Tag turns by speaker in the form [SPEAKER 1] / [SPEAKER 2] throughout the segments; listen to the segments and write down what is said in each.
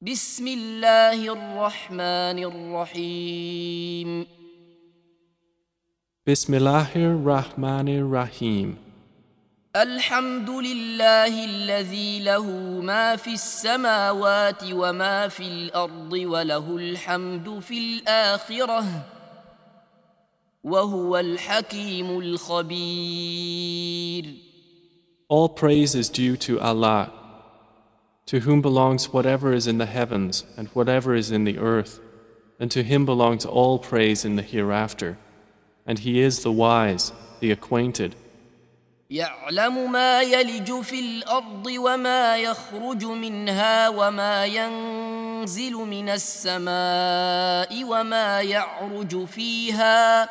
[SPEAKER 1] بسم الله الرحمن الرحيم
[SPEAKER 2] Bismillahir-Rahmanir-Rahim.
[SPEAKER 1] الحمد لله الذي له ما في السماوات وما في الأرض وله الحمد في الآخرة وهو الحكيم الخبير.
[SPEAKER 2] All praise is due to Allah, to whom belongs whatever is in the heavens and whatever is in the earth, and to him belongs all praise in the hereafter. And he is the wise, the acquainted.
[SPEAKER 1] يعلم ما يلج في الأرض وما يخرج منها وما ينزل من السماء وما يعرج فيها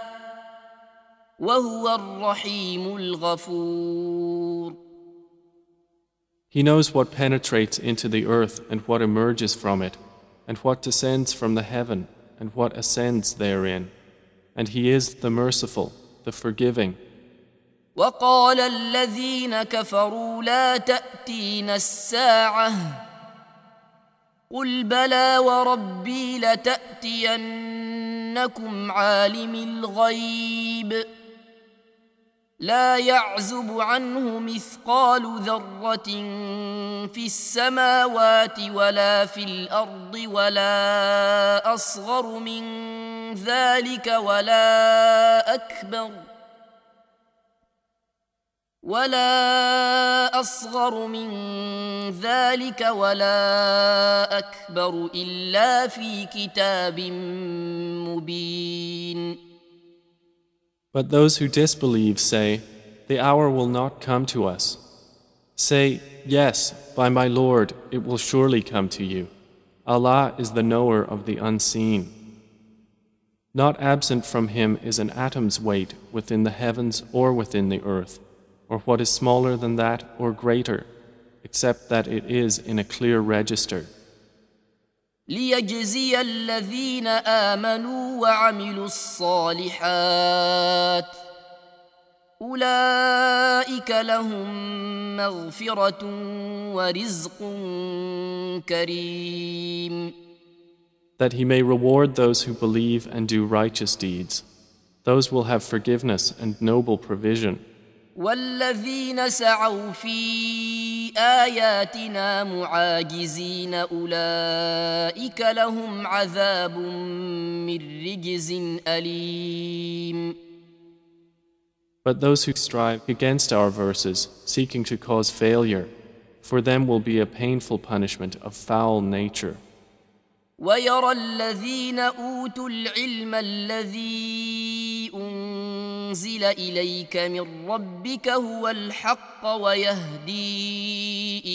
[SPEAKER 1] وهو الرحيم الغفور.
[SPEAKER 2] He knows what penetrates into the earth and what emerges from it, and what descends from the heaven and what ascends therein. And he is the merciful, the forgiving.
[SPEAKER 1] وقال الذين كفروا لا تأتينا الساعة قل بلى وربي لتأتينكم عالم الغيب لا يعزب عنه مثقال ذرة في السماوات ولا في الأرض ولا أصغر من ذلك ولا أكبر إلا في كتاب مبين.
[SPEAKER 2] But those who disbelieve say, the hour will not come to us. Say, yes, by my Lord, it will surely come to you. Allah is the knower of the unseen. Not absent from him is an atom's weight within the heavens or within the earth, or what is smaller than that or greater, except that it is in a clear register.
[SPEAKER 1] ليجزي الذين آمنوا وعملوا الصالحات أولئك لهم مغفرة ورزق كريم.
[SPEAKER 2] That he may reward those who believe and do righteous deeds. Those will have forgiveness and noble provision.
[SPEAKER 1] والذين سعوا في آياتنا معاجزين أولئك لهم عذاب من رجز أليم.
[SPEAKER 2] But those who strive against our verses, seeking to cause failure, for them will be a painful punishment of foul nature.
[SPEAKER 1] ويرى الذين أوتوا العلم الذي أنزل إليك من ربك هو الحق ويهدي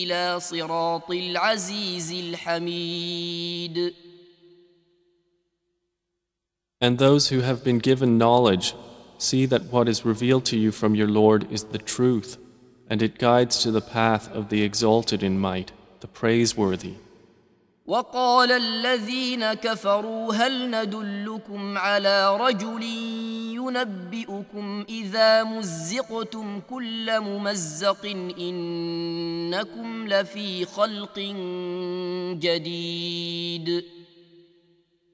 [SPEAKER 1] إلى صراط العزيز الحميد.
[SPEAKER 2] And those who have been given knowledge see that what is revealed to you from your Lord is the truth, and it guides to the path of the exalted in might, the praiseworthy.
[SPEAKER 1] وقال الذين كفروا هل ندلكم على رجل ينبئكم إذا مزقتم كل ممزق إنكم لفي خلق جديد.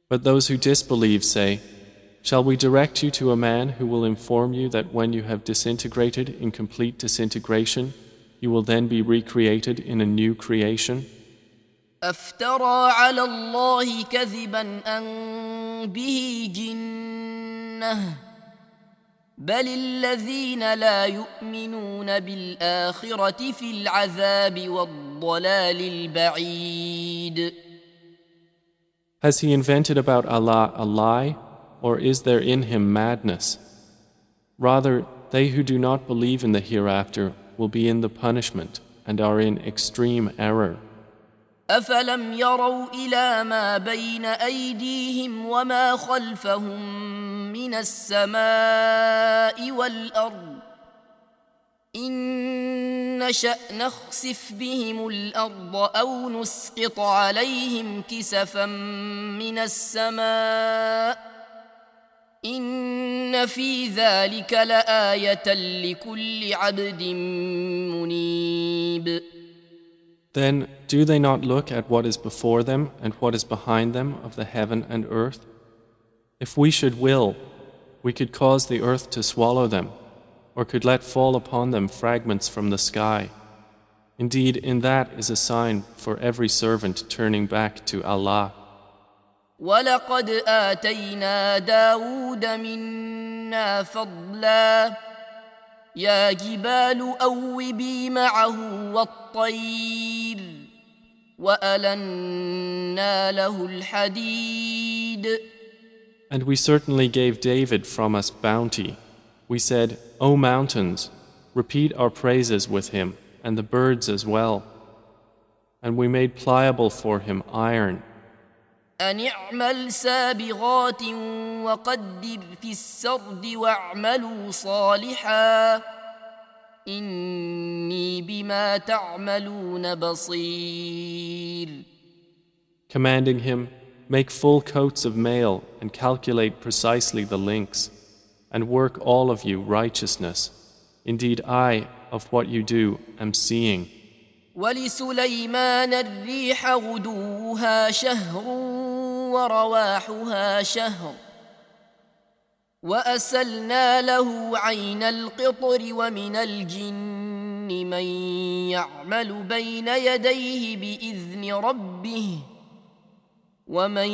[SPEAKER 2] But those who disbelieve say, shall we direct you to a man who will inform you that when you have disintegrated in complete disintegration, you will then be recreated in a new creation?
[SPEAKER 1] أفترى على الله كذبا أن به جنة بل الذين لا يؤمنون بالآخرة في العذاب والضلال البعيد.
[SPEAKER 2] Has he invented about Allah a lie, or is there in him madness? Rather, they who do not believe in the hereafter will be in the punishment and are in extreme error.
[SPEAKER 1] أفلم يروا إلى ما بين أيديهم وما خلفهم من السماء والأرض إن نشأ نخسف بهم الأرض أو نسقط عليهم كسفا من السماء إن في ذلك لآية لكل عبد منيب.
[SPEAKER 2] Then do they not look at what is before them and what is behind them of the heaven and earth? If we should will, we could cause the earth to swallow them, or could let fall upon them fragments from the sky. Indeed, in that is a sign for every servant turning back to Allah.
[SPEAKER 1] ولقد آتينا داود منا فضلا يا جبال أوبي معه والطير وألنا له الحديد.
[SPEAKER 2] And we certainly gave David from us bounty. We said, O mountains, repeat our praises with him, and the birds as well. And we made pliable for him iron.
[SPEAKER 1] أن اعمل سابغات وقدر في السرد واعملوا صالحا إني بما تعملون بصير.
[SPEAKER 2] Commanding him, make full coats of mail and calculate precisely the links, and work all of you righteousness. Indeed, I, of what you do, am seeing.
[SPEAKER 1] ولسليمان الريح غدوها شهر ورواحها شهر وأسلنا له عين القطر ومن الجن من يعمل بين يديه بإذن ربه ومن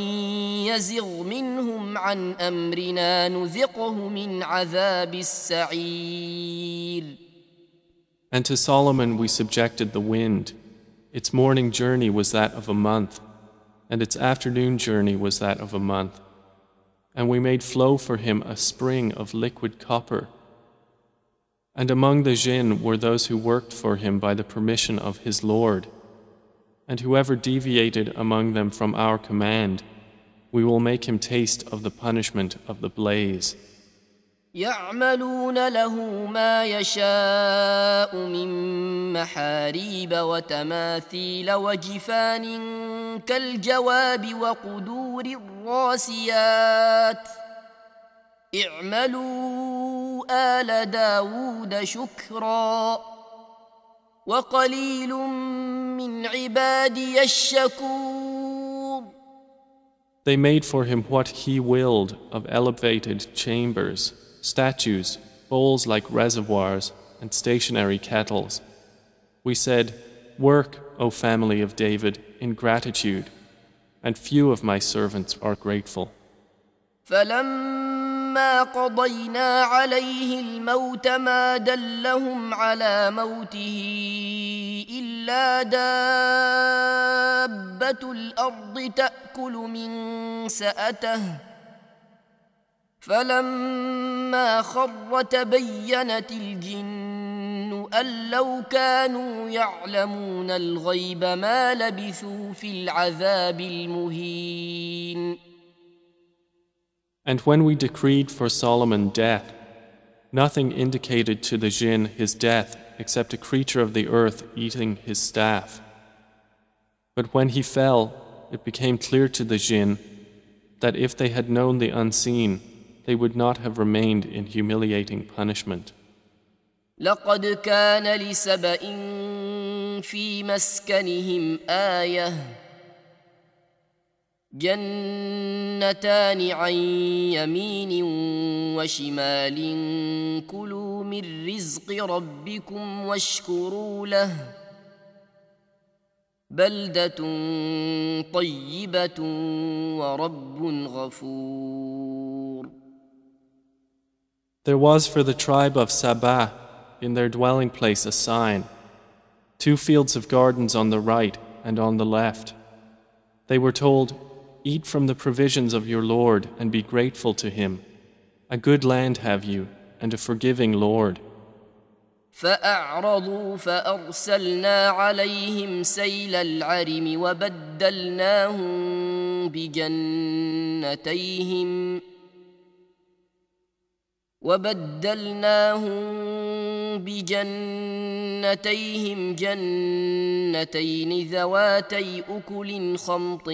[SPEAKER 1] يزغ منهم عن أمرنا نذقه من عذاب السعير.
[SPEAKER 2] And to Solomon we subjected the wind. Its morning journey was that of a month, and its afternoon journey was that of a month. And we made flow for him a spring of liquid copper. And among the jinn were those who worked for him by the permission of his Lord. And whoever deviated among them from our command, we will make him taste of the punishment of the blaze.
[SPEAKER 1] يعملون له ما يشاء من محاريب وتماثيل وجفان كالجواب وقدور الراسيات اعملوا آل داود شكرا وقليل من عبادي الشكور.
[SPEAKER 2] They made for him what he willed of elevated chambers, statues, bowls like reservoirs, and stationary kettles. We said, work, O family of David, in gratitude, and few of my servants are grateful.
[SPEAKER 1] فلما قضينا عليه الموت ما دلهم على موته إلا دابة الأرض تأكل من سأته فلما خر تبينت الجن أن لو كانوا يعلمون الغيب ما لبثوا في العذاب المهين.
[SPEAKER 2] And when we decreed for Solomon death, nothing indicated to the jinn his death except a creature of the earth eating his staff. But when he fell, it became clear to the jinn that if they had known the unseen, they would not have remained in humiliating punishment.
[SPEAKER 1] لقد كان لسبإ في مسكنهم آية جنتان عن يمين وشمال كلوا من رزق ربكم واشكروا له بلدة طيبة ورب غفور.
[SPEAKER 2] There was for the tribe of Saba in their dwelling place a sign, 2 fields of gardens on the right and on the left. They were told, eat from the provisions of your Lord and be grateful to him. A good land have you and a forgiving Lord.
[SPEAKER 1] فأعرضوا فأرسلنا عليهم سيل العرم وبدلناهم بجنتيهم جنتين ذواتي أكل خمط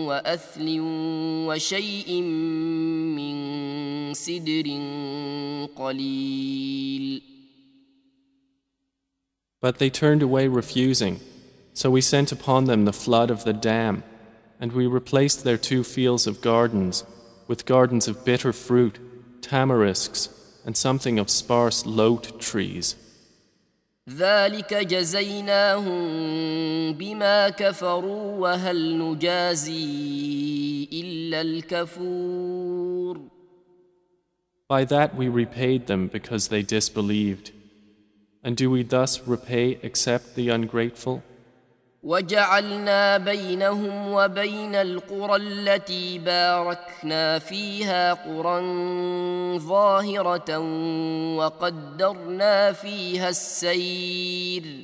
[SPEAKER 1] وأثل وشيء من سدر قليل.
[SPEAKER 2] But they turned away refusing, So we sent upon them the flood of the dam, and we replaced their 2 fields of gardens with gardens of bitter fruit, tamarisks, and something of sparse lote trees.
[SPEAKER 1] ذلك جزيناهم بما كفروا وهل نجازي إلا الكفور.
[SPEAKER 2] By that we repaid them because they disbelieved. And do we thus repay except the ungrateful?
[SPEAKER 1] وجعلنا بينهم وبين القرى التي باركنا فيها قرى ظاهرة وقدرنا فيها السير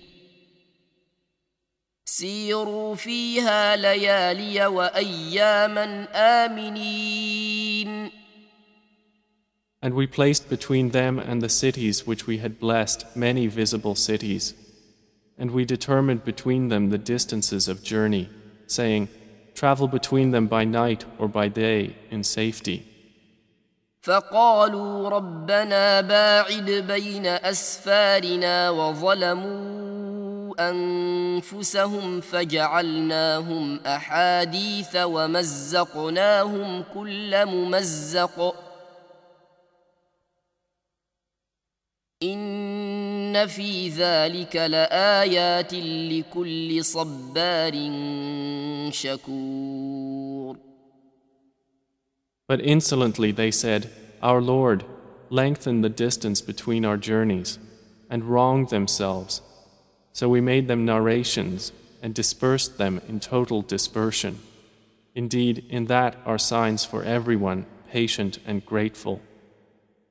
[SPEAKER 1] سيروا فيها ليالي وأياما آمنين.
[SPEAKER 2] And we placed between them and the cities which we had blessed many visible cities. And we determined between them the distances of journey, saying, travel between them by night or by day in safety.
[SPEAKER 1] فقالوا ربنا باعد بين أسفارنا وظلموا أنفسهم فجعلناهم أحاديث ومزقناهم كل ممزق إن في ذلك لآيات لكل صبار شكور.
[SPEAKER 2] But insolently they said, Our Lord, lengthen the distance between our journeys, and wronged themselves. So we made them narrations and dispersed them in total dispersion. Indeed, in that are signs for everyone patient and grateful.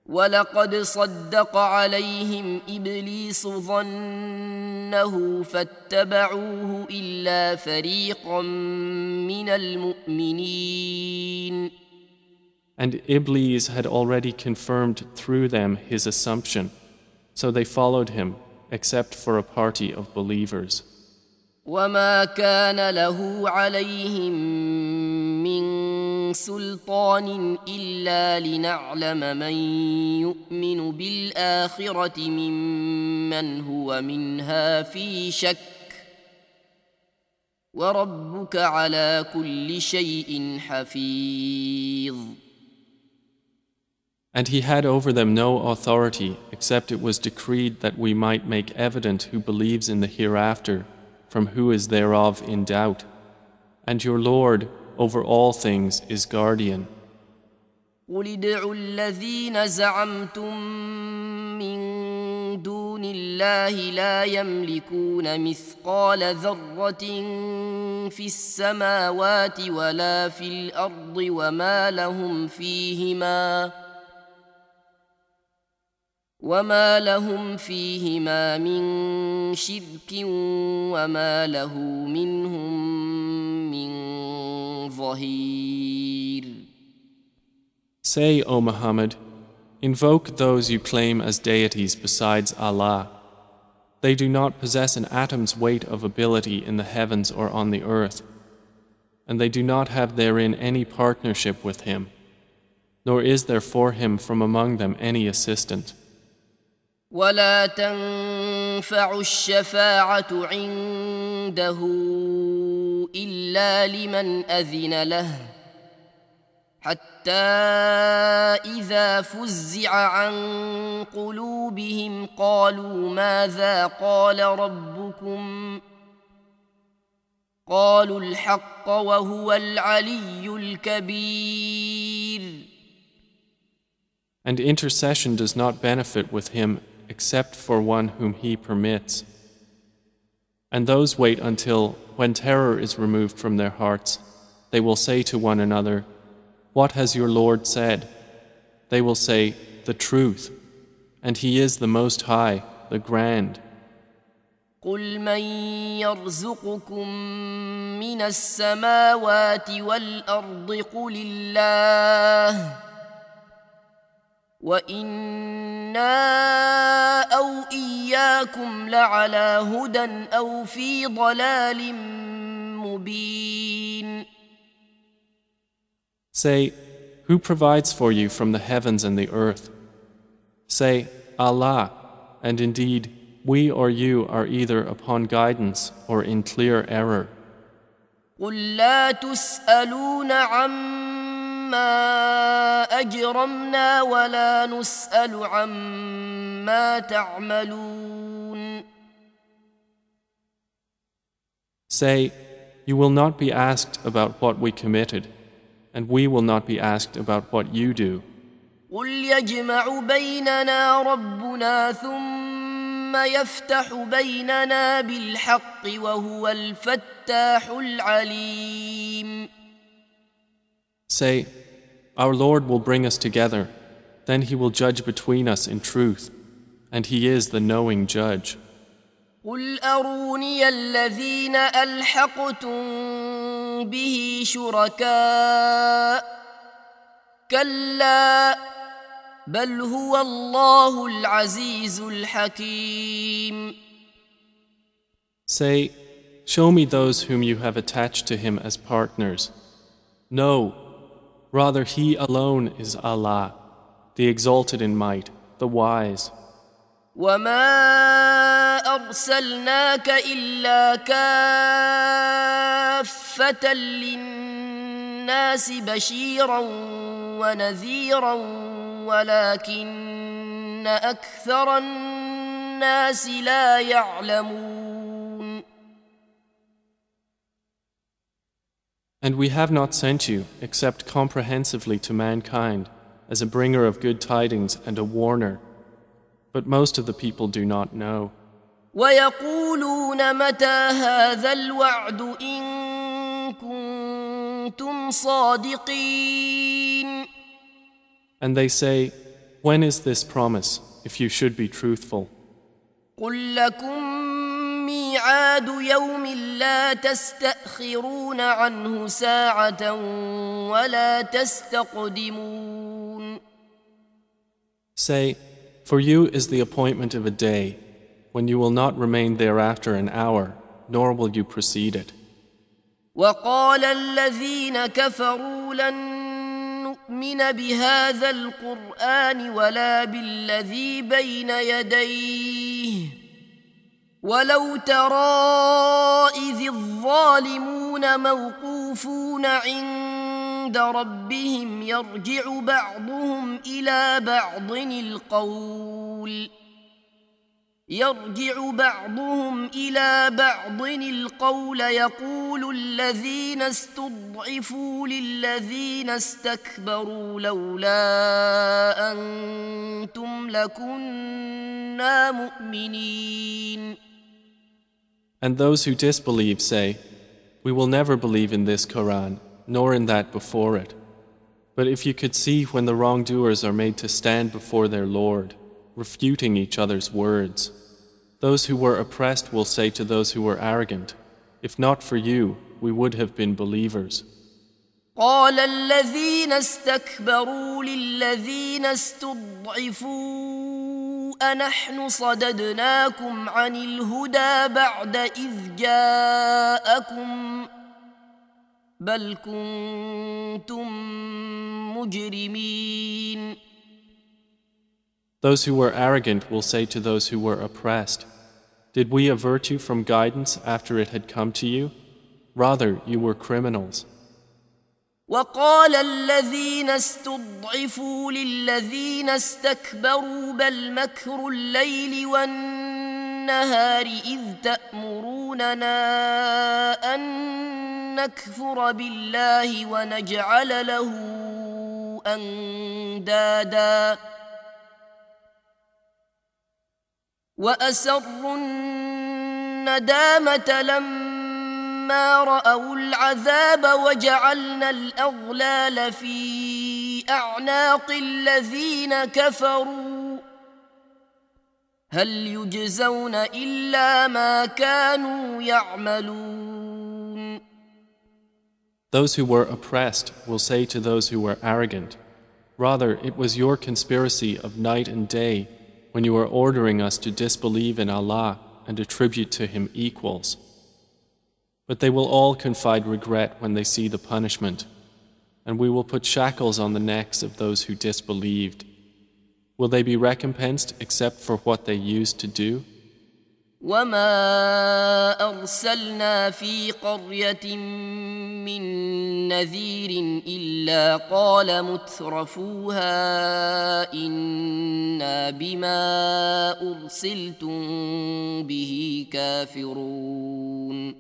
[SPEAKER 1] ولقد صدق عليهم إبليس ظنه فاتبعوه إلا فريقا من المؤمنين.
[SPEAKER 2] And Iblis had already confirmed through them his assumption, so they followed him, except for a party of believers.
[SPEAKER 1] وما كان له عليهم من سلطان إلا لنعلم من يؤمن بالآخرة ممن هو منها في شك وربك على كل شيء حفيظ.
[SPEAKER 2] And he had over them no authority except it was decreed that we might make evident who believes in the hereafter from who is thereof in doubt. And your Lord over all things is guardian.
[SPEAKER 1] قل ادعوا الذين زعمتم من دون الله لا يملكون مثقال ذرة في السماوات ولا في الأرض وما لهم فيهما من شرك وما له منهم من ظهير.
[SPEAKER 2] Say, O Muhammad, invoke those you claim as deities besides Allah. They do not possess an atom's weight of ability in the heavens or on the earth, and they do not have therein any partnership with Him, nor is there for Him from among them any assistant.
[SPEAKER 1] ولا تنفع الشفاعة عنده إلا لمن أذن له حتى إذا فزع عن قلوبهم قالوا ماذا قال ربكم قالوا الحق وهو العلي الكبير.
[SPEAKER 2] And intercession does not benefit with Him except for one whom He permits. And those wait until, when terror is removed from their hearts, they will say to one another, What has your Lord said? They will say, The truth, and He is the Most High, the Grand.
[SPEAKER 1] قل من يرزقكم من السماوات والأرض قل الله وإنا أو إياكم لعلى هدى أو في ضلال مبين.
[SPEAKER 2] Say, who provides for you from the heavens and the earth? Say, Allah, and indeed, we or you are either upon guidance or in clear error.
[SPEAKER 1] قل لا تسألون عما أجرمنا ولا نسأل عما تعملون.
[SPEAKER 2] Say, you will not be asked about what we committed, and we will not be asked about what you do.
[SPEAKER 1] قل يجمع بيننا ربنا ثم يفتح بيننا بالحق وهو الفتاح العليم.
[SPEAKER 2] Say, our Lord will bring us together, then He will judge between us in truth, and He is the knowing judge.
[SPEAKER 1] قل أروني الذين ألحقتم به شركاء كلا بل هو الله العزيز الحكيم.
[SPEAKER 2] Say, show me those whom you have attached to Him as partners. No, rather He alone is Allah, the exalted in might, the wise.
[SPEAKER 1] وما أرسلناك إلا كافة للناس بشيرا ونذيرا ولكن أكثر الناس لا يعلمون.
[SPEAKER 2] And we have not sent you except comprehensively to mankind as a bringer of good tidings and a warner. But most of the people do not know.
[SPEAKER 1] ويقولون متى هذا الوعد إن كنتم صادقين.
[SPEAKER 2] And they say, when is this promise, if you should be truthful?
[SPEAKER 1] قل لكم ميعاد يوم لا تستأخرون عنه ساعة ولا تستقدمون.
[SPEAKER 2] Say, for you is the appointment of a day, when you will not remain thereafter an hour, nor will you precede it.
[SPEAKER 1] وقال الذين كفروا لن نؤمن بهذا القرآن ولا بالذي بين يديه ولو ترى إذ الظالمون موقوفون عند ربهم يرجع بعضهم إلى بعض القول يقول الذين استضعفوا للذين استكبروا لولا أنتم لكنا مؤمنين.
[SPEAKER 2] And those who disbelieve say, we will never believe in this Quran, nor in that before it. But if you could see when the wrongdoers are made to stand before their Lord, refuting each other's words, those who were oppressed will say to those who were arrogant, if not for you, we would have been believers.
[SPEAKER 1] قال الذين استكبروا للذين استضعفوا أنحن صددناكم عن الهدى بعد إذ جاءكم بل كنتم مجرمين.
[SPEAKER 2] Those who were arrogant will say to those who were oppressed, did we avert you from guidance after it had come to you? Rather, you were criminals.
[SPEAKER 1] وقال الذين استضعفوا للذين استكبروا بل مكر الليل والنهار إذ تأمروننا أن نكفر بالله ونجعل له أندادا وأسروا الندامة لما رأوا العذاب وجعلنا الأغلال في أعناق الذين كفروا هل يجزون إلا ما كانوا يعملون.
[SPEAKER 2] Those who were oppressed will say to those who were arrogant, rather it was your conspiracy of night and day when you were ordering us to disbelieve in Allah and attribute to Him equals. But they will all confide regret when they see the punishment, and we will put shackles on the necks of those who disbelieved. Will they be recompensed except for what they used to do?
[SPEAKER 1] وما أرسلنا في قرية من نذير إلا قال مترفوها إنا بما أرسلتم به كافرون.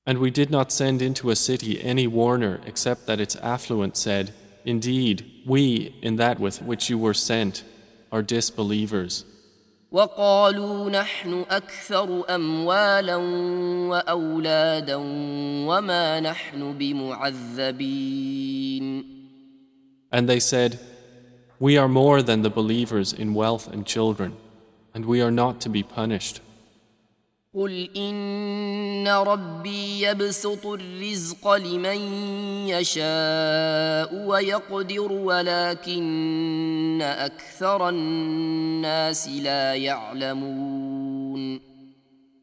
[SPEAKER 2] And we did not send into a city any warner except that its affluent said, Indeed, we, in that with which you were sent, are disbelievers.
[SPEAKER 1] وقالوا نحن أكثر أموالا وأولادا وما نحن بمعذبين.
[SPEAKER 2] And they said, We are more than the believers in wealth and children, and we are not to be punished.
[SPEAKER 1] قل إن ربي يبسط الرزق لمن يشاء ويقدر ولكن أكثر الناس لا يعلمون.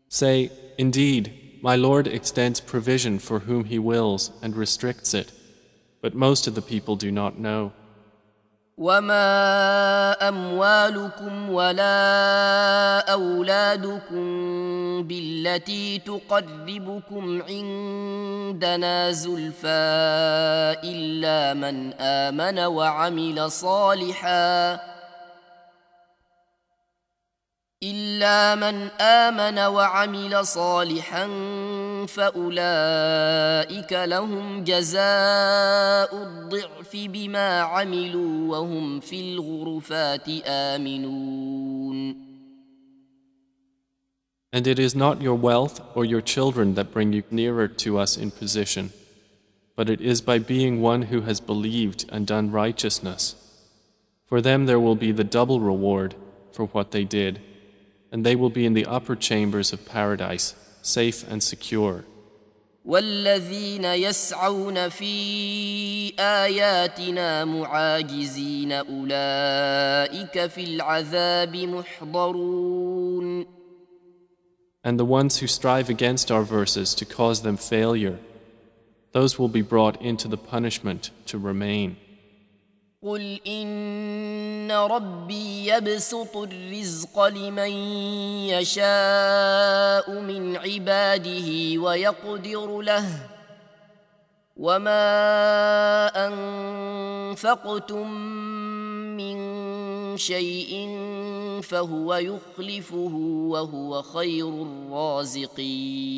[SPEAKER 2] Say, Indeed, my Lord extends provision for whom He wills and restricts it, but most of the people do not know.
[SPEAKER 1] وما أموالكم ولا أولادكم بالتي تقربكم عندنا زلفى إلا من آمن وعمل صالحا فأولئك لهم جزاء الضعف بما عملوا وهم في الغرفات آمنون.
[SPEAKER 2] And it is not your wealth or your children that bring you nearer to us in position, but it is by being one who has believed and done righteousness. For them there will be the double reward for what they did, and they will be in the upper chambers of paradise, safe and secure.
[SPEAKER 1] والذين يسعون في آياتنا معاجزين أولئك في العذاب محضرون.
[SPEAKER 2] And the ones who strive against our verses to cause them failure, those will be brought into the punishment to remain.
[SPEAKER 1] قل إن ربي يبسط الرزق لمن يشاء من عباده ويقدر له وما أنفقتم من شيء فهو يخلفه وهو خير الرازقين.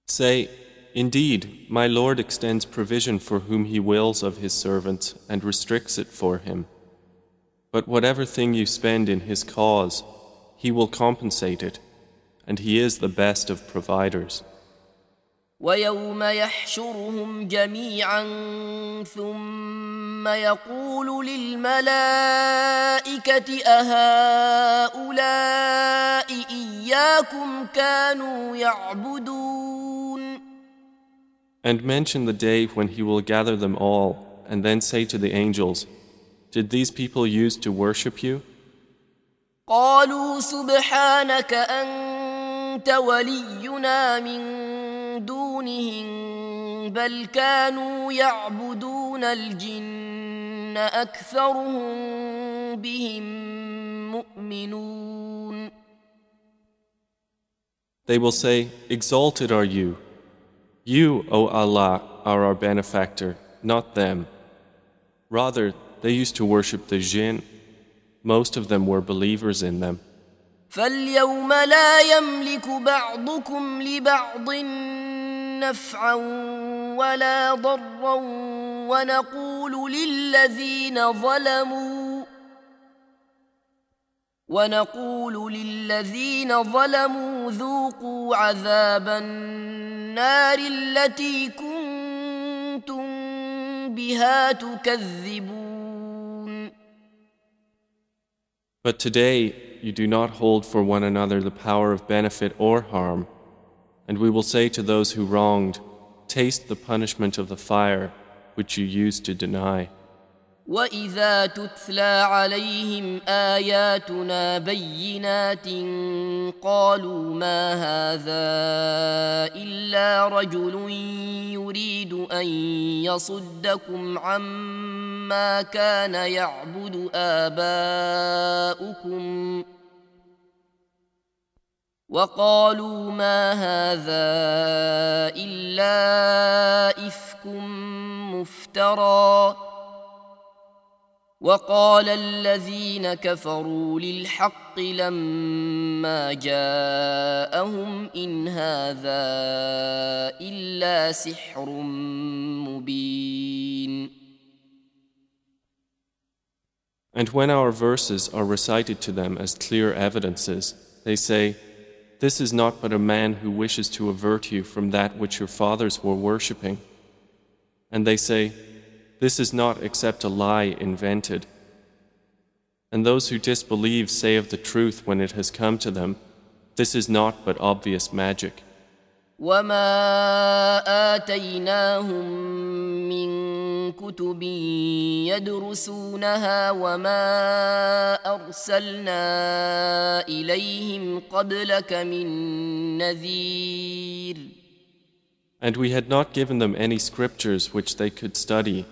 [SPEAKER 2] Say, Indeed, my Lord extends provision for whom He wills of His servants and restricts it for him. But whatever thing you spend in His cause, He will compensate it, and He is the best of providers.
[SPEAKER 1] ويوم يحشرهم جميعا ثم يقول للملائكة أهؤلاء إياكم كانوا يعبدون.
[SPEAKER 2] And mention the day when He will gather them all, and then say to the angels, Did these people use to worship you?
[SPEAKER 1] قالوا سبحانك أنت ولينا من دونهم بل كانوا يعبدون الجن أكثرهم بهم مؤمنون.
[SPEAKER 2] They will say, Exalted are you. You, O Allah, are our benefactor, not them. Rather, they used to worship the jinn. Most of them were believers in them.
[SPEAKER 1] فاليوم لا يملك بعضكم لبعض نفعا ولا ضرا ونقول للذين ظلموا ذوقوا عذاب النار التي كنتم بها تكذبون.
[SPEAKER 2] But today you do not hold for one another the power of benefit or harm, and we will say to those who wronged, Taste the punishment of the fire which you used to deny.
[SPEAKER 1] وإذا تتلى عليهم آياتنا بينات قالوا ما هذا إلا رجل يريد أن يصدكم عما كان يعبد آباؤكم وقالوا ما هذا إلا إفك مفترى وقال الذين كفروا للحق لما جاءهم إن هذا إلا سحر مبين.
[SPEAKER 2] And when our verses are recited to them as clear evidences, they say, "This is not but a man who wishes to avert you from that which your fathers were worshipping." And they say, "This is not except a lie invented." And those who disbelieve say of the truth when it has come to them, "This is not but obvious magic."
[SPEAKER 1] وما آتيناهم من كتب يدرسونها وما أرسلنا إليهم قبلك من نذير.
[SPEAKER 2] And we had not given them any scriptures which they could study,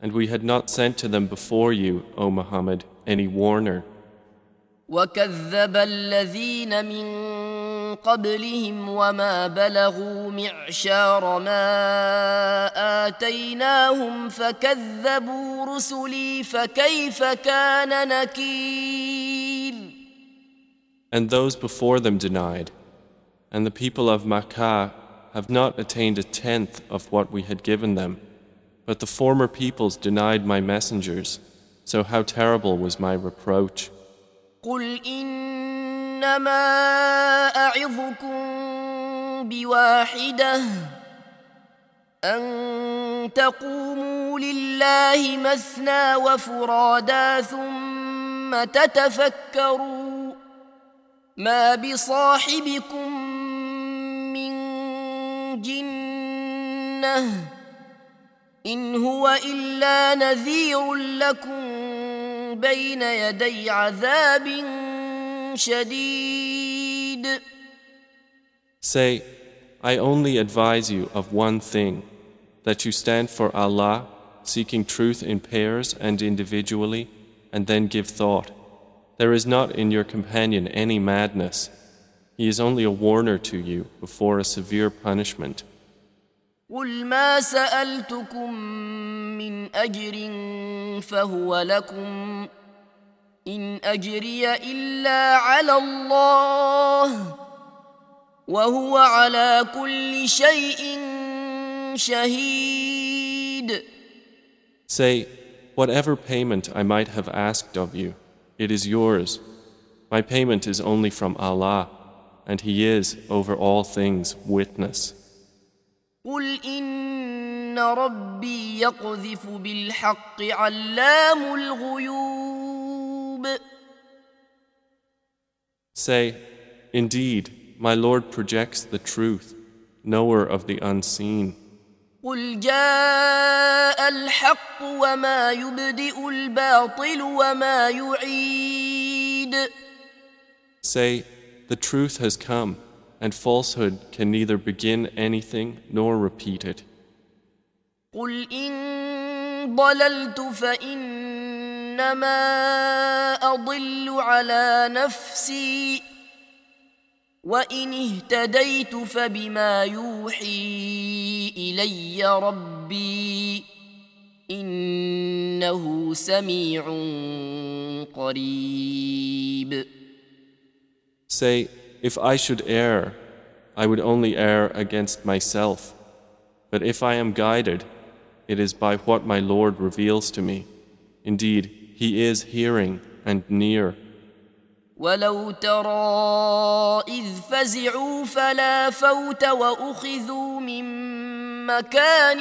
[SPEAKER 2] and we had not sent to them before you, O Muhammad, any warner.
[SPEAKER 1] وكذب الذين من قبلهم وما بلغوا معشار ما آتيناهم فكذبوا رسلي فكيف كان نكير.
[SPEAKER 2] And those before them denied, and the people of Makkah have not attained a tenth of what we had given them. But the former peoples denied my messengers, so how terrible was my reproach.
[SPEAKER 1] قل إنما أعظكم بواحدة أن تقوموا لله مثنى وفرادا ثم تتفكروا ما بصاحبكم من جنة إن هو إلا نذير لكم بين يدي عذاب شديد.
[SPEAKER 2] Say, I only advise you of one thing, that you stand for Allah, seeking truth in pairs and individually, and then give thought. There is not in your companion any madness. He is only a warner to you before a severe punishment.
[SPEAKER 1] قل ما سألتكم من أجر فهو لكم إن أجري إلا على الله وهو على كل شيء شهيد.
[SPEAKER 2] Say, whatever payment I might have asked of you, it is yours. My payment is only from Allah, and He is over all things witness.
[SPEAKER 1] قل إن ربي يقذف بالحق علام الغيوب.
[SPEAKER 2] Say, indeed, my Lord projects the truth, knower of the unseen.
[SPEAKER 1] قل جاء الحق وما يبدئ الباطل وما يعيد.
[SPEAKER 2] Say, the truth has come, and falsehood can neither begin anything nor repeat it.
[SPEAKER 1] قل إن ضللت فإنما أضل على نفسي وإن اهتديت فبما يوحي إلي ربي إنه سميع قريب.
[SPEAKER 2] Say, if I should err, I would only err against myself. But if I am guided, it is by what my Lord reveals to me. Indeed, He is hearing and near.
[SPEAKER 1] ولو ترى إذ فزعوا فلا فوت وأخذوا من مكان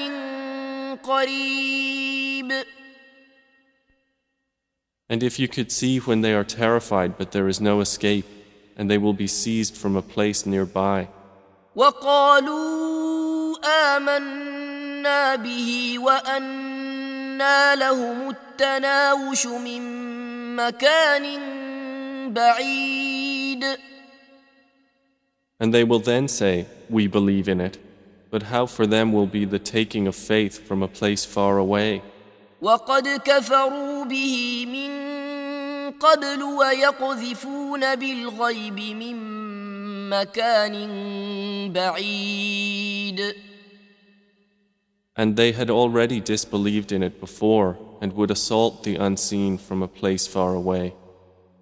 [SPEAKER 1] قريب.
[SPEAKER 2] And if you could see when they are terrified but there is no escape, and they will be seized from a place nearby.
[SPEAKER 1] وقالوا آمنا به وأنا أنى لهم التناوش من مكان بعيد.
[SPEAKER 2] And they will then say, we believe in it, but how for them will be the taking of faith from a place far away.
[SPEAKER 1] وقد كفروا به من قبل ويقذفون بالغيب من مكان بعيد.
[SPEAKER 2] And they had already disbelieved in it before and would assault the unseen from a place far away.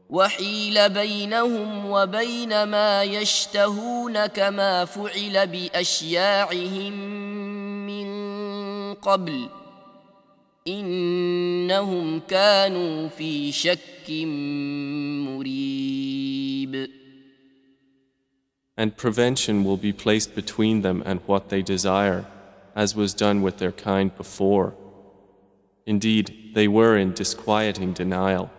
[SPEAKER 1] وحيل بينهم وبين ما يشتهون كما فعل بأشياعهم من قبل إنهم كانوا في شك مريب.
[SPEAKER 2] And prevention will be placed between them and what they desire, as was done with their kind before. Indeed, they were in disquieting denial.